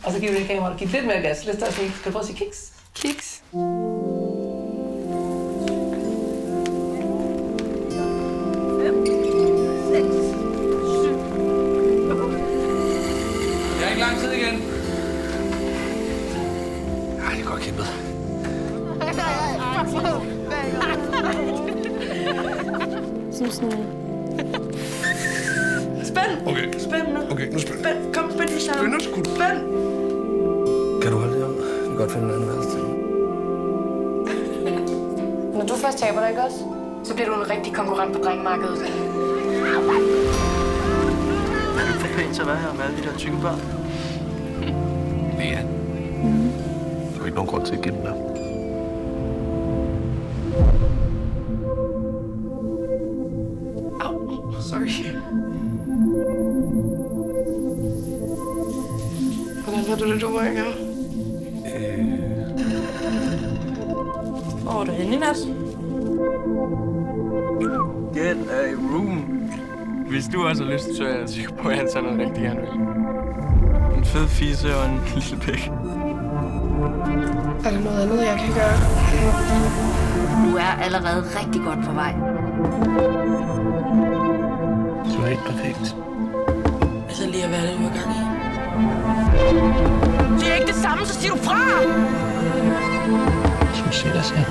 Og så giver vi det kamera, giv lidt mere gas. Lidt større smil. Skal du prøve at sige kiks? Kiks. 5, 6, 7. Jeg er ikke lang tid igen. Ej, det er godt kæmpet. Sådan. Spænd! Okay. Spænd nu. Okay, nu spænd. Spænd. Kom, spænd lige sammen. Spænder sgu. Spænd! Kan du holde det om? Vi kan godt finde en anden værelse til. Når du først taber dig, ikke også? Så bliver du en rigtig konkurrent på drengemarkedet. Det er ikke pænt at være her med alle de der tykke børn. Ja. Der er ikke nogen grund til at gemme dig. Sorry. Hvordan har du det, du ikke? Hvor er du henne i nat? Get a room. Hvis du også har lyst, så er jeg sikker på, at han tager noget rigtig gerne vil. En fed fisse og en lille pæk. Er der noget andet, jeg kan gøre? Du er allerede rigtig godt på vej. Du er helt perfekt. Altså lige at være det, du er gang i. Det er ikke det samme, så siger du fra! Som siger dig selv.